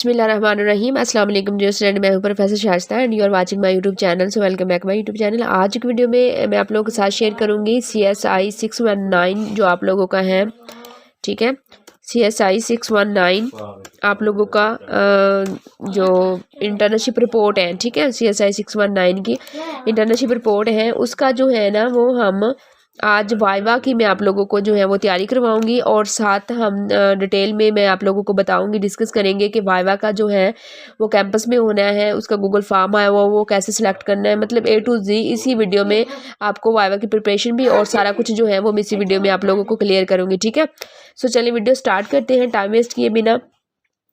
बिस्मिल्लाहिर्रहमानिर्रहीम। अस्सलाम वालेकुम डियर स्टूडेंट, मैं हूं professor Shaista and you are watching my YouTube channel. So welcome back my YouTube channel. आज की वीडियो में मैं आप लोगों के साथ शेयर करूंगी CSI 619 जो आप लोगों का है, ठीक है। CSI 619 आप लोगों का जो इंटर्नशिप रिपोर्ट है, ठीक है। CSI 619 की इंटर्नशिप रिपोर्ट है, उसका जो है ना वो हम आज वाइवा की मैं आप लोगों को जो है वो तैयारी करवाऊंगी और साथ हम डिटेल में मैं आप लोगों को बताऊंगी, डिस्कस करेंगे कि वाइवा का जो है वो कैंपस में होना है, उसका गूगल फॉर्म आया हुआ वो कैसे सिलेक्ट करना है, मतलब A to Z इसी वीडियो में आपको वाइवा की प्रिपरेशन भी और सारा कुछ जो है वो मैं इसी वीडियो में आप लोगों को क्लियर करूँगी, ठीक है। सो चलिए वीडियो स्टार्ट करते हैं टाइम वेस्ट किए बिना।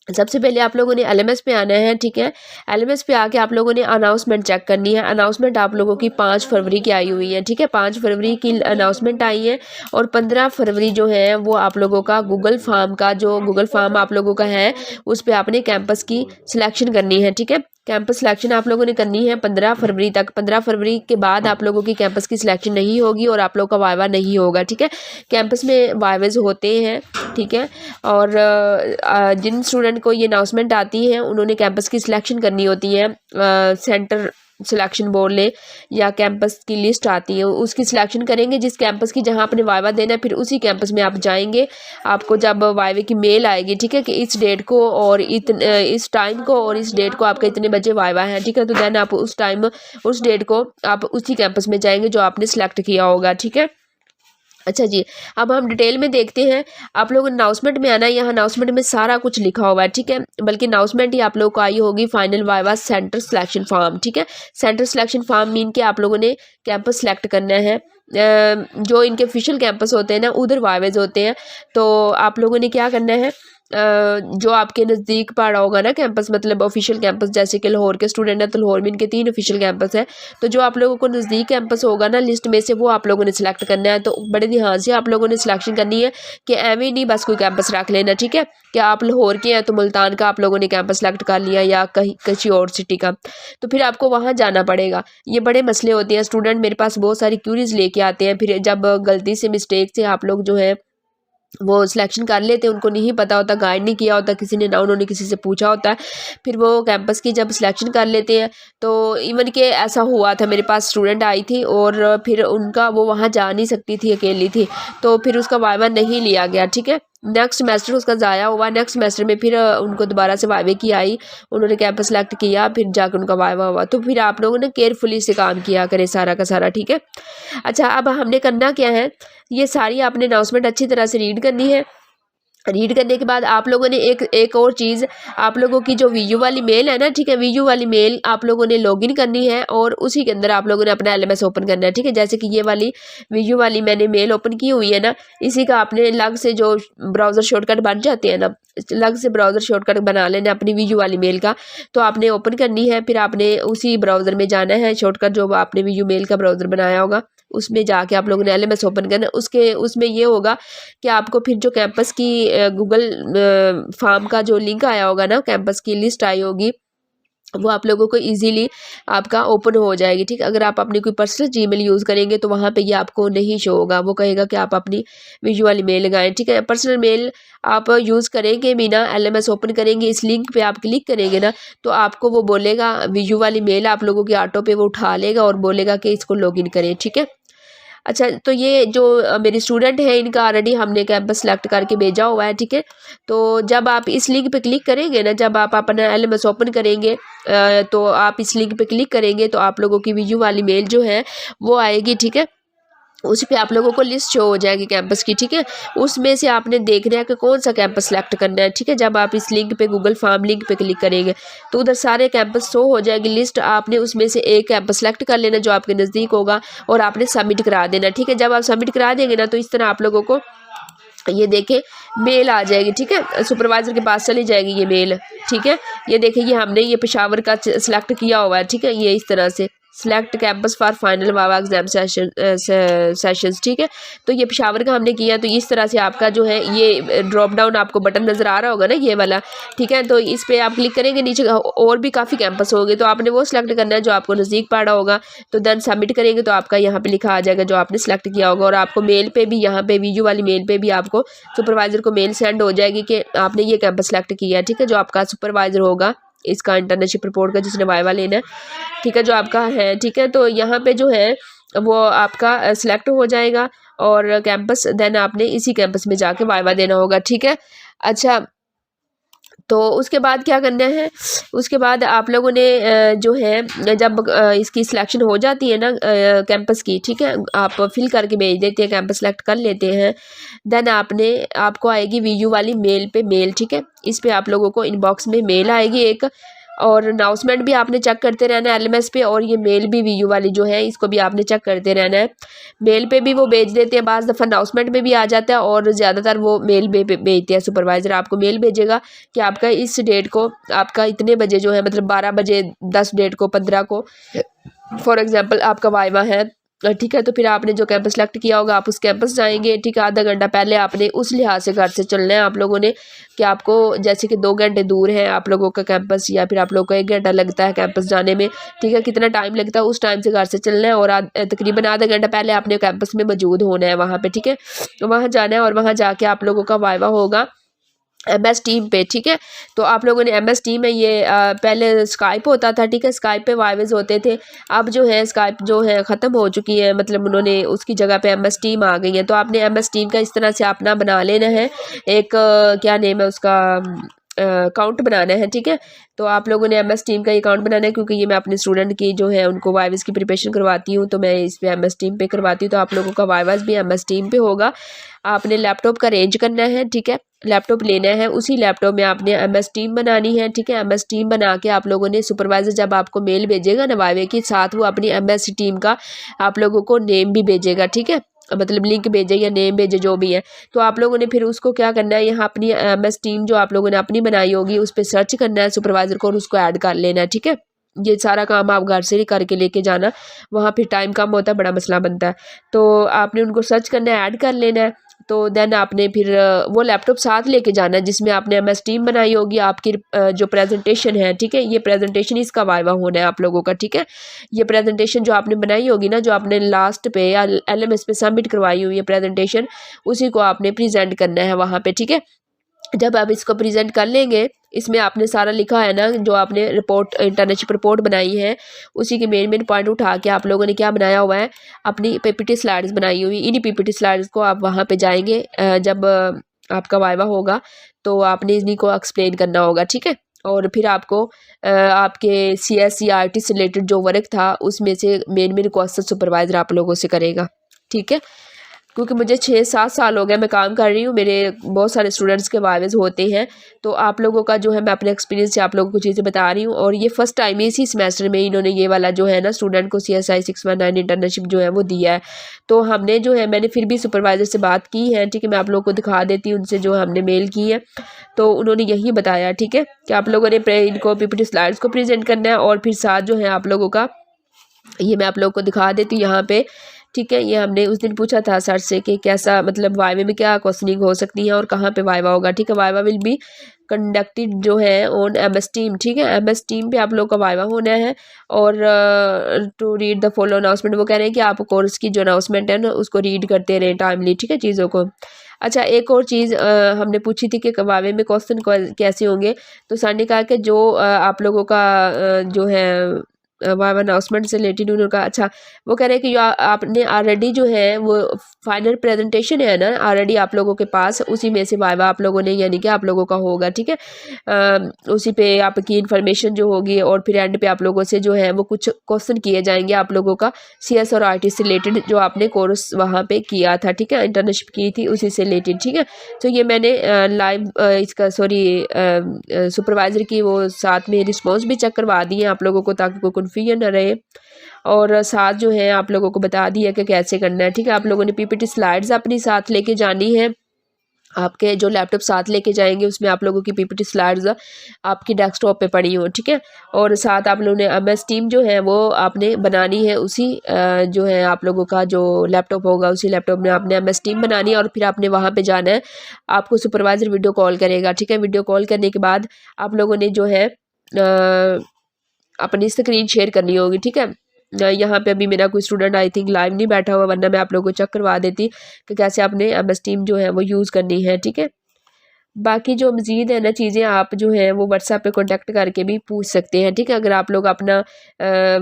सबसे पहले आप लोगों ने LMS पे आना है, ठीक है। LMS पे आके आप लोगों ने अनाउंसमेंट चेक करनी है। अनाउंसमेंट आप लोगों की 5 फरवरी की आई हुई है, ठीक है। 5 फरवरी की अनाउंसमेंट आई है और 15 फरवरी जो है वो आप लोगों का गूगल फॉर्म का जो गूगल फॉर्म आप लोगों का है उस पर आपने कैंपस की सिलेक्शन करनी है, ठीक है। कैंपस सिलेक्शन आप लोगों ने करनी है 15 फरवरी तक। 15 फरवरी के बाद आप लोगों की कैंपस की सिलेक्शन नहीं होगी और आप लोगों का वाइवा नहीं होगा, ठीक है। कैंपस में वाइवेज होते हैं, ठीक है। और जिन स्टूडेंट को ये अनाउंसमेंट आती है उन्होंने कैंपस की सिलेक्शन करनी होती है। सेंटर सिलेक्शन बोर्ड ले या कैंपस की लिस्ट आती है उसकी सिलेक्शन करेंगे, जिस कैंपस की जहां आपने वाइवा देना है फिर उसी कैंपस में आप जाएंगे। आपको जब वाइवे की मेल आएगी, ठीक है, कि इस डेट को और इस टाइम को और इस डेट को आपका इतने बजे वाइवा है, ठीक है, तो देन आप उस टाइम उस डेट को आप उसी कैंपस में जाएंगे जो आपने सिलेक्ट किया होगा, ठीक है। अच्छा जी, अब हम डिटेल में देखते हैं। आप लोग अनाउंसमेंट में आना है, यहाँ अनाउंसमेंट में सारा कुछ लिखा हुआ है, ठीक है। बल्कि अनाउंसमेंट ही आप लोग को आई होगी final viva centre selection form, ठीक है। सेंटर सिलेक्शन फॉर्म मीन के आप लोगों ने कैंपस सेलेक्ट करना है। जो इनके ऑफिशियल कैंपस होते हैं ना उधर वाइवेज होते हैं, तो आप लोगों ने क्या करना है, जो आपके नज़दीक पड़ा होगा ना कैंपस, मतलब ऑफिशियल कैंपस, जैसे कि लाहौर के स्टूडेंट है तो लाहौर में इनके 3 ऑफिशियल कैंपस है, तो जो आप लोगों को नज़दीक कैंपस होगा ना लिस्ट में से वो आप लोगों ने सिलेक्ट करना है। तो बड़े ध्यान से आप लोगों ने सिलेक्शन करनी है कि एवं नहीं बस कोई कैंपस रख लेना, ठीक है। कि आप लाहौर के हैं तो मुल्तान का आप लोगों ने कैंपस सेलेक्ट कर लिया या कहीं किसी और सिटी का, तो फिर आपको वहाँ जाना पड़ेगा। ये बड़े मसले होते हैं, स्टूडेंट मेरे पास बहुत सारी क्यूरीज लेके आते हैं, फिर जब गलती से मिस्टेक से आप लोग जो है वो सिलेक्शन कर लेते हैं, उनको नहीं पता होता, गाइड नहीं किया होता किसी ने, ना उन्होंने किसी से पूछा होता है, फिर वो कैंपस की जब सिलेक्शन कर लेते हैं। तो इवन के ऐसा हुआ था, मेरे पास स्टूडेंट आई थी और फिर उनका वो वहाँ जा नहीं सकती थी, अकेली थी, तो फिर उसका वाइवा नहीं लिया गया, ठीक है। नेक्स्ट सेमेस्टर उसका ज़ाया हुआ। नेक्स्ट सेमेस्टर में फिर उनको दोबारा से वाइवे की आई, उन्होंने कैंपस सेलेक्ट किया, फिर जाकर उनका वाइवा हुआ। तो फिर आप लोगों ने केयरफुली से काम किया करें सारा का सारा, ठीक है। अच्छा, अब हमने करना क्या है, ये सारी आपने अनाउंसमेंट अच्छी तरह से रीड करनी है। रीड करने के बाद आप लोगों ने एक और चीज़, आप लोगों की जो VU वाली मेल है ना, ठीक है, VU वाली मेल आप लोगों ने लॉगिन करनी है और उसी के अंदर आप लोगों ने अपना LMS ओपन करना है, ठीक है। जैसे कि ये वाली VU वाली मैंने मेल ओपन की हुई है ना, इसी का आपने अलग से जो ब्राउज़र शॉर्टकट बन जाते हैं ना, अलग से ब्राउज़र शॉर्टकट बना लेना अपनी VU वाली मेल का, तो आपने ओपन करनी है। फिर आपने उसी ब्राउज़र में जाना है, शॉर्टकट जो आपने VU मेल का ब्राउज़र बनाया होगा उसमें जाके आप लोगों ने LMS ओपन करना। उसके उसमें ये होगा कि आपको फिर जो कैंपस की गूगल फॉर्म का जो लिंक आया होगा ना, कैंपस की लिस्ट आई होगी, वो आप लोगों को इजीली आपका ओपन हो जाएगी, ठीक है। अगर आप अपनी कोई पर्सनल जीमेल यूज़ करेंगे तो वहाँ पे ये आपको नहीं शो होगा, वो कहेगा कि आप अपनी विजुअल मेल लगाएं, ठीक है। पर्सनल मेल आप यूज़ करेंगे बिना LMS ओपन करेंगे, इस लिंक पे आप क्लिक करेंगे ना तो आपको वो बोलेगा, विजुअल वाली मेल आप लोगों की ऑटो पे वो उठा लेगा और बोलेगा कि इसको लॉगिन करें, ठीक है। अच्छा, तो ये जो मेरी स्टूडेंट है इनका ऑलरेडी हमने कैंपस सेलेक्ट करके भेजा हुआ है, ठीक है। तो जब आप इस लिंक पे क्लिक करेंगे ना, जब आप अपना LMS ओपन करेंगे तो आप इस लिंक पे क्लिक करेंगे तो आप लोगों की VU वाली मेल जो है वो आएगी, ठीक है। उस पे आप लोगों को लिस्ट शो हो जाएगी कैंपस की, ठीक है। उसमें से आपने देखना है कि कौन सा कैंपस सेलेक्ट करना है, ठीक है। जब आप इस लिंक पे गूगल फॉर्म लिंक पे क्लिक करेंगे तो उधर सारे कैंपस शो हो जाएगी लिस्ट, आपने उसमें से एक कैंपस सेलेक्ट कर लेना जो आपके नज़दीक होगा और आपने सबमिट करा देना, ठीक है। जब आप सबमिट करा देंगे ना तो इस तरह आप लोगों को ये देखें मेल आ जाएगी, ठीक है, सुपरवाइज़र के पास चली जाएगी ये मेल, ठीक है। ये देखिए, ये हमने ये पेशावर का सिलेक्ट किया हुआ है, ठीक है, ये इस तरह से select campus for final viva exam sessions, ठीक है। तो ये पेशावर का हमने किया। तो इस तरह से आपका जो है ये ड्रॉप डाउन आपको बटन नज़र आ रहा होगा ना, ये वाला, ठीक है। तो इस पर आप क्लिक करेंगे, नीचे और भी काफ़ी कैंपस होंगे, तो आपने वो सिलेक्ट करना है जो आपको नज़दीक पड़ा होगा। तो देन सबमिट करेंगे तो आपका यहाँ पे लिखा आ जाएगा जो आपने सेलेक्ट किया होगा। और आपको मेल पे भी, यहाँ पे वीडियो वाली मेल पे भी आपको सुपरवाइज़र को मेल सेंड हो जाएगी कि आपने ये कैंपस सेलेक्ट किया है, ठीक है। जो आपका सुपरवाइज़र होगा इसका इंटर्नशिप रिपोर्ट का, जिसने वाइवा लेना है, ठीक है, जो आपका है, ठीक है। तो यहाँ पे जो है वो आपका सिलेक्ट हो जाएगा और कैंपस देन आपने इसी कैंपस में जाके वाइवा देना होगा, ठीक है। अच्छा, तो उसके बाद क्या करना है, उसके बाद आप लोगों ने जो है जब इसकी सिलेक्शन हो जाती है ना कैंपस की, ठीक है, आप फिल करके भेज देते हैं, कैंपस सेलेक्ट कर लेते हैं, देन आपको आएगी वीयू वाली मेल पे मेल, ठीक है। इस पे आप लोगों को इनबॉक्स में मेल आएगी एक, और अनाउंसमेंट भी आपने चेक करते रहना है एलएमएस पे, और ये मेल भी वीयू वाली जो है इसको भी आपने चेक करते रहना है। मेल पे भी वो भेज देते हैं, बाज़ दफ़ा अनाउंसमेंट में भी आ जाता है, और ज़्यादातर वो मेल भेजते हैं। सुपरवाइज़र आपको मेल भेजेगा कि आपका इस डेट को, आपका इतने बजे जो है, मतलब 12 बजे 10 डेट को 15 को फॉर एग्ज़ाम्पल आपका वाइवा है, ठीक है। तो फिर आपने जो कैंपस सेलेक्ट किया होगा आप उस कैंपस जाएंगे, ठीक है। आधा घंटा पहले आपने उस लिहाज से घर से चलना है आप लोगों ने, कि आपको जैसे कि 2 घंटे दूर है आप लोगों का कैंपस, या फिर आप लोगों को 1 घंटा लगता है कैंपस जाने में, ठीक है। कितना टाइम लगता है उस टाइम से घर से चलना है, और तकरीबन आधा घंटा पहले आपने कैंपस में मौजूद होना है वहाँ पे, ठीक है। तो वहाँ जाना है और वहाँ जाके आप लोगों का वाइवा होगा MS टीम पे, ठीक है। तो आप लोगों ने MS टीम में ये पहले स्काइप होता था, ठीक है, स्काइप पे वाइवेज होते थे। अब जो है स्काइप जो है ख़त्म हो चुकी है, मतलब उन्होंने उसकी जगह पे MS टीम आ गई है। तो आपने MS टीम का इस तरह से अपना बना लेना है एक क्या नेम है उसका, अकाउंट बनाना है, ठीक है। तो आप लोगों ने MS टीम का अकाउंट बनाना है, क्योंकि ये मैं अपने स्टूडेंट की जो है उनको वाइवास की प्रिपरेशन करवाती हूँ, तो मैं इस पे MS टीम पे करवाती हूँ। तो आप लोगों का वाइवास भी MS टीम पे होगा। आपने लैपटॉप का अरेंज करना है, ठीक है, लैपटॉप लेना है, उसी लैपटॉप में आपने MS टीम बनानी है, ठीक है। MS टीम बना के आप लोगों ने, सुपरवाइज़र जब आपको मेल भेजेगा ना वाइवे के साथ, वो अपनी MS टीम का आप लोगों को नेम भी भेजेगा, ठीक है, मतलब लिंक भेजे या नेम भेजे जो भी है। तो आप लोगों ने फिर उसको क्या करना है, यहाँ अपनी MS टीम जो आप लोगों ने अपनी बनाई होगी उस पर सर्च करना है सुपरवाइज़र को, और उसको ऐड कर लेना है, ठीक है। ये सारा काम आप घर से ही करके लेके जाना, वहाँ फिर टाइम कम होता है, बड़ा मसला बनता है। तो आपने उनको सर्च करना है, ऐड कर लेना है। तो देन आपने फिर वो लैपटॉप साथ लेके जाना है जिसमें आपने MS टीम बनाई होगी। आपकी जो प्रेजेंटेशन है, ठीक है, ये प्रेजेंटेशन इसका वाइवा होना है आप लोगों का, ठीक है। ये प्रेजेंटेशन जो आपने बनाई होगी ना, जो आपने लास्ट पे या LMS पे सबमिट करवाई हुई है प्रेजेंटेशन, उसी को आपने प्रेजेंट करना है वहाँ पे, ठीक है। जब आप इसको प्रेजेंट कर लेंगे, इसमें आपने सारा लिखा है ना, जो आपने रिपोर्ट, इंटर्नशिप रिपोर्ट बनाई है, उसी के मेन पॉइंट उठा के आप लोगों ने क्या बनाया हुआ है, अपनी PPT स्लाइड्स बनाई हुई। इन्हीं PPT स्लाइड्स को आप वहाँ पे जाएंगे, जब आपका वाइवा होगा तो आपने इन्हीं को एक्सप्लेन करना होगा, ठीक है। और फिर आपको आपके CSE-RT से रिलेटेड जो वर्क था उसमें से मेन क्वेश्चन सुपरवाइज़र आप लोगों से करेगा, ठीक है। क्योंकि मुझे 6-7 साल हो गए मैं काम कर रही हूँ, मेरे बहुत सारे स्टूडेंट्स के वाइवेज होते हैं। तो आप लोगों का जो है, मैं अपने एक्सपीरियंस से आप लोगों को चीज़ें बता रही हूँ। और ये फर्स्ट टाइम इसी सेमेस्टर में इन्होंने ये वाला जो है ना स्टूडेंट को CSI 619 इंटर्नशिप जो है वो दिया है। तो हमने जो है, मैंने फिर भी सुपरवाइज़र से बात की है, ठीक है, मैं आप लोगों को दिखा देती हूँ उनसे जो हमने मेल की है। तो उन्होंने यही बताया, ठीक है, कि आप लोगों ने इनको PPT स्लाइड्स को प्रेजेंट करना है, और फिर साथ जो है आप लोगों का, ये मैं आप लोगों को दिखा देती हूँ यहाँ पे, ठीक है। ये हमने उस दिन पूछा था सर से कि कैसा, मतलब वाइवे में क्या क्वेश्चनिंग हो सकती है और कहाँ पे वाइवा होगा, ठीक है। वाइवा विल बी कंडक्टेड जो है ऑन MS टीम, ठीक है, MS टीम पे आप लोग का वाइवा होना है। और to read the follow announcement, वो कह रहे हैं कि आप कोर्स की जो अनाउंसमेंट है ना उसको रीड करते रहें टाइमली, ठीक है, चीज़ों को। अच्छा, एक और चीज़ हमने पूछी थी कि वाइवे में क्वेश्चन कैसे होंगे। तो सर ने कहा कि जो आप लोगों का जो है वाइवा अनाउंसमेंट से रिलेटेड उन्होंने कहा, अच्छा, वो कह रहे हैं कि जो आपने ऑलरेडी जो है वो फाइनल प्रेजेंटेशन है ना ऑलरेडी आप लोगों के पास, उसी में से वाइवा आप लोगों ने, यानी कि आप लोगों का होगा, ठीक है। उसी पे आपकी इन्फॉर्मेशन जो होगी, और फिर एंड पे आप लोगों से जो है वो कुछ क्वेश्चन किए जाएंगे आप लोगों का CS और RT से रिलेटेड, जो आपने कोर्स वहाँ पे किया था, ठीक है, इंटर्नशिप की थी उसी से रिलेटेड, ठीक है। तो ये मैंने लाइव इसका सुपरवाइज़र की वो साथ में रिस्पॉन्स भी चेक करवा दिए आप लोगों को, ताकि कोई कन्फ्यूजन न रहे। और साथ जो है आप लोगों को बता दिया कि कैसे करना है, ठीक है। आप लोगों ने PPT स्लाइड्स अपनी साथ लेके जानी है, आपके जो लैपटॉप साथ लेके जाएंगे उसमें आप लोगों की पीपीटी स्लाइड्स आपकी डेस्कटॉप पे पड़ी हो, ठीक है। और साथ आप लोगों ने MS टीम जो है वो आपने बनानी है, उसी जो है आप लोगों का जो लैपटॉप होगा उसी लैपटॉप में आपने MS टीम बनानी है और फिर आपने वहाँ पे जाना है। आपको सुपरवाइज़र वीडियो कॉल करेगा, ठीक है। वीडियो कॉल करने के बाद आप लोगों ने जो है अपनी स्क्रीन शेयर करनी होगी, ठीक है। यहाँ पे अभी मेरा कोई स्टूडेंट आई थिंक लाइव नहीं बैठा हुआ, वरना मैं आप लोगों को चेक करवा देती कि कैसे आपने MS टीम जो है वो यूज़ करनी है, ठीक है। बाकी जो मज़ीद है ना चीज़ें आप जो है वो व्हाट्सएप पे कांटेक्ट करके भी पूछ सकते हैं, ठीक है। अगर आप लोग अपना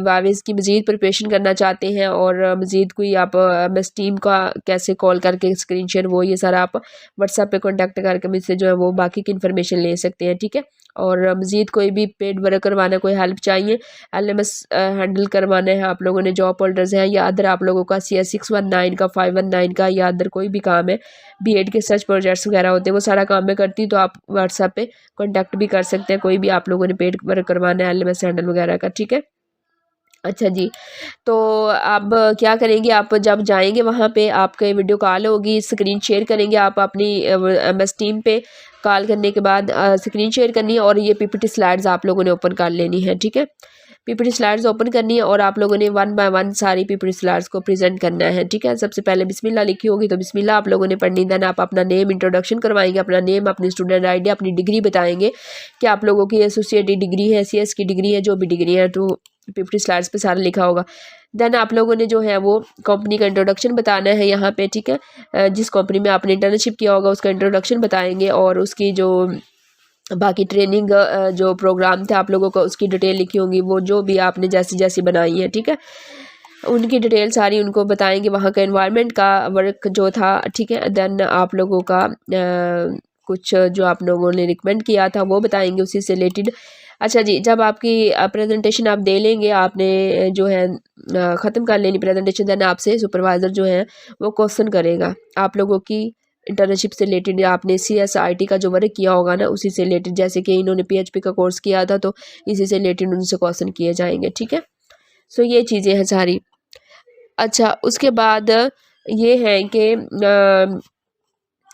वाइवेज की मज़ीद प्रिपरेशन करना चाहते हैं और मज़ीद कोई आप MS टीम का कैसे कॉल करके स्क्रीन शेयर वो ये सारा आप व्हाट्सएप पे कांटेक्ट करके मुझसे जो है वो बाकी की इन्फॉर्मेशन ले सकते हैं, ठीक है। और मज़ीद कोई भी पेड वर्क करवाना, कोई हेल्प चाहिए, LMS हैंडल करवाना है, आप लोगों ने जॉब होल्डर्स हैं या अदर आप लोगों का CS 619 का 519 का या अदर कोई भी काम है, B.Ed के सर्च प्रोजेक्ट्स वगैरह होते हैं, वो सारा काम मैं करती हूँ, तो आप व्हाट्सएप पे कांटेक्ट भी कर सकते हैं, कोई भी आप लोगों ने पेड वर्क करवाना है LMS हैंडल वगैरह का, ठीक है। अच्छा जी, तो अब क्या करेंगे, आप जब जाएंगे वहाँ पे आपके वीडियो कॉल होगी, स्क्रीन शेयर करेंगे आप अपनी MS टीम पे। कॉल करने के बाद स्क्रीन शेयर करनी है और ये PPT स्लाइड्स आप लोगों ने ओपन कर लेनी है, ठीक है। PPT स्लाइड्स ओपन करनी है और आप लोगों ने 1 बाय 1 सारी PPT स्लाइड्स को प्रेजेंट करना है, ठीक है। सबसे पहले बिस्मिल्लाह लिखी होगी तो बिस्मिल्लाह आप लोगों ने पढ़नी, देन आप अपना नेम इंट्रोडक्शन करवाएंगे, अपना नेम, अपनी स्टूडेंट ID, अपनी डिग्री बताएंगे कि आप लोगों की एसोसिएट डिग्री है, CS की डिग्री है, जो भी डिग्री है, तो PPT स्लाइड्स पे सारा लिखा होगा। देन आप लोगों ने जो है वो कंपनी का इंट्रोडक्शन बताना है यहाँ पे, ठीक है। जिस कंपनी में आपने इंटर्नशिप किया होगा उसका इंट्रोडक्शन बताएंगे और उसकी जो बाकी ट्रेनिंग जो प्रोग्राम थे आप लोगों का उसकी डिटेल लिखी होंगी, वो जो भी आपने जैसी जैसी बनाई है, ठीक है, उनकी डिटेल सारी उनको बताएंगे, वहाँ का एनवायरनमेंट का वर्क जो था, ठीक है। देन आप लोगों का कुछ जो आप लोगों ने रिकमेंड किया था वो बताएंगे उसी से रिलेटेड। अच्छा जी, जब आपकी प्रेजेंटेशन आप दे लेंगे, आपने जो है ख़त्म कर लेनी प्रेजेंटेशन, देन आपसे सुपरवाइज़र जो है वो क्वेश्चन करेगा आप लोगों की इंटर्नशिप से रिलेटेड, आपने CSIT का जो वर्क किया होगा ना उसी से रिलेटेड, जैसे कि इन्होंने PHP का कोर्स किया था तो इसी से रिलेटेड उनसे क्वेश्चन किए जाएंगे, ठीक है। सो ये चीज़ें हैं सारी। अच्छा, उसके बाद ये है कि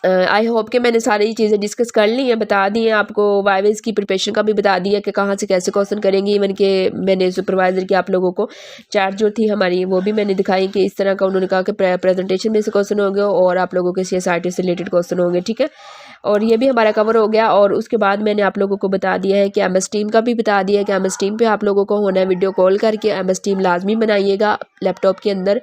आई होप कि मैंने सारी चीज़ें डिस्कस कर ली हैं, बता दी हैं आपको, वाइवेज की प्रिपरेशन का भी बता दिया कि कहाँ से कैसे क्वेश्चन करेंगे। इवन कि मैंने सुपरवाइज़र की आप लोगों को चैट जो थी हमारी वो भी मैंने दिखाई कि इस तरह का उन्होंने कहा कि प्रेजेंटेशन में से क्वेश्चन होंगे और आप लोगों के CSIT से रिलेटेड क्वेश्चन होंगे, ठीक है। और ये भी हमारा कवर हो गया। और उसके बाद मैंने आप लोगों को बता दिया है कि MS टीम का भी बता दिया है कि MS टीम पे आप लोगों को होना है वीडियो कॉल करके, MS टीम लाजमी बनाइएगा लैपटॉप के अंदर।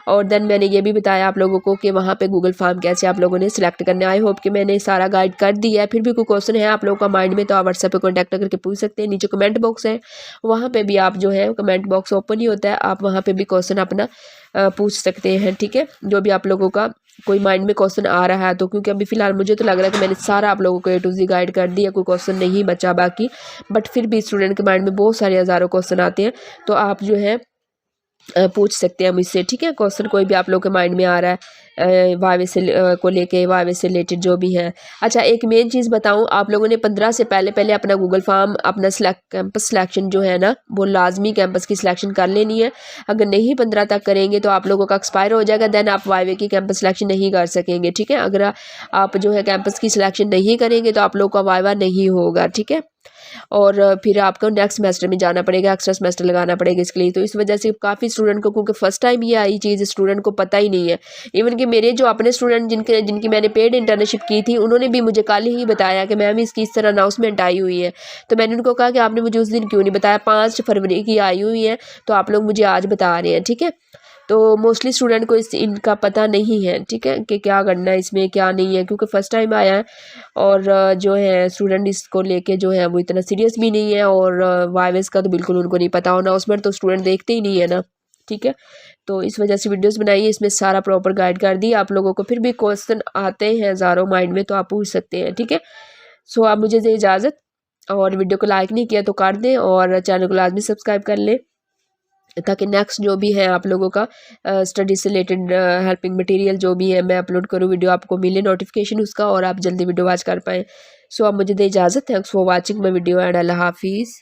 और देन मैंने ये भी बताया आप लोगों को कि वहाँ पे गूगल फॉर्म कैसे आप लोगों ने सिलेक्ट करना है। आई होप कि मैंने सारा गाइड कर दिया है। फिर भी कोई क्वेश्चन है आप लोगों का माइंड में तो आप व्हाट्सएप पे कॉन्टैक्ट करके पूछ सकते हैं। नीचे कमेंट बॉक्स है, वहाँ पे भी आप जो है कमेंट बॉक्स ओपन ही होता है, आप वहाँ पे भी क्वेश्चन अपना पूछ सकते हैं, ठीक है। जो भी आप लोगों का कोई माइंड में क्वेश्चन आ रहा है तो, क्योंकि अभी फ़िलहाल मुझे तो लग रहा है कि मैंने सारा आप लोगों को A to Z गाइड कर दिया, कोई क्वेश्चन नहीं बचा बाकी। बट फिर भी स्टूडेंट के माइंड में बहुत सारे हज़ारों क्वेश्चन आते हैं, तो आप जो है पूछ सकते हैं मुझसे, ठीक है। क्वेश्चन कोई भी आप लोगों के माइंड में आ रहा है वाइवे से को लेके, वाइवे से रिलेटेड जो भी है। अच्छा, एक मेन चीज़ बताऊं, आप लोगों ने 15 से पहले अपना गूगल फॉर्म, अपना कैंपस सिलेक्शन जो है ना वो लाजमी कैंपस की सिलेक्शन कर लेनी है। अगर नहीं 15 तक करेंगे तो आप लोगों का एक्सपायर हो जाएगा, देन आप वाइवे की कैंपस सिलेक्शन नहीं कर सकेंगे, ठीक है। अगर आप जो है कैंपस की सिलेक्शन नहीं करेंगे तो आप लोगों का वाइवा नहीं होगा, ठीक है। और फिर आपको नेक्स्ट सेमेस्टर में जाना पड़ेगा, एक्स्ट्रा सेमेस्टर लगाना पड़ेगा इसके लिए। तो इस वजह से काफ़ी स्टूडेंट को, क्योंकि फर्स्ट टाइम ये आई चीज़ स्टूडेंट को पता ही नहीं है। इवन कि मेरे जो अपने स्टूडेंट जिनकी मैंने पेड इंटर्नशिप की थी, उन्होंने भी मुझे कल ही बताया कि मैम इसकी इस तरह अनाउंसमेंट आई हुई है। तो मैंने उनको कहा कि आपने मुझे उस दिन क्यों नहीं बताया, 5 फरवरी की आई हुई है, तो आप लोग मुझे आज बता रहे हैं, ठीक है। तो मोस्टली स्टूडेंट को इनका पता नहीं है, ठीक है, कि क्या करना है इसमें क्या नहीं है, क्योंकि फ़र्स्ट टाइम आया है। और जो है स्टूडेंट इसको लेके जो है वो इतना सीरियस भी नहीं है, और वाइवेस का तो बिल्कुल उनको नहीं पता होना, उसमें तो स्टूडेंट देखते ही नहीं है ना, ठीक है। तो इस वजह से वीडियोस बनाई है, इसमें सारा प्रॉपर गाइड कर दी आप लोगों को। फिर भी क्वेश्चन आते हैं हज़ारों माइंड में, तो आप पूछ सकते हैं, ठीक है। सो आप मुझे दे इजाज़त, और वीडियो को लाइक नहीं किया तो कर दें, और चैनल को लाजमी सब्सक्राइब कर लें, ताकि नेक्स्ट जो भी है आप लोगों का स्टडी से रिलेटेड हेल्पिंग मटेरियल जो भी है मैं अपलोड करूँ वीडियो, आपको मिले नोटिफिकेशन उसका, और आप जल्दी वीडियो वॉच कर पाएँ। सो आप मुझे दे इजाज़त। Thanks for watching my video and अल्लाह हाफिज़।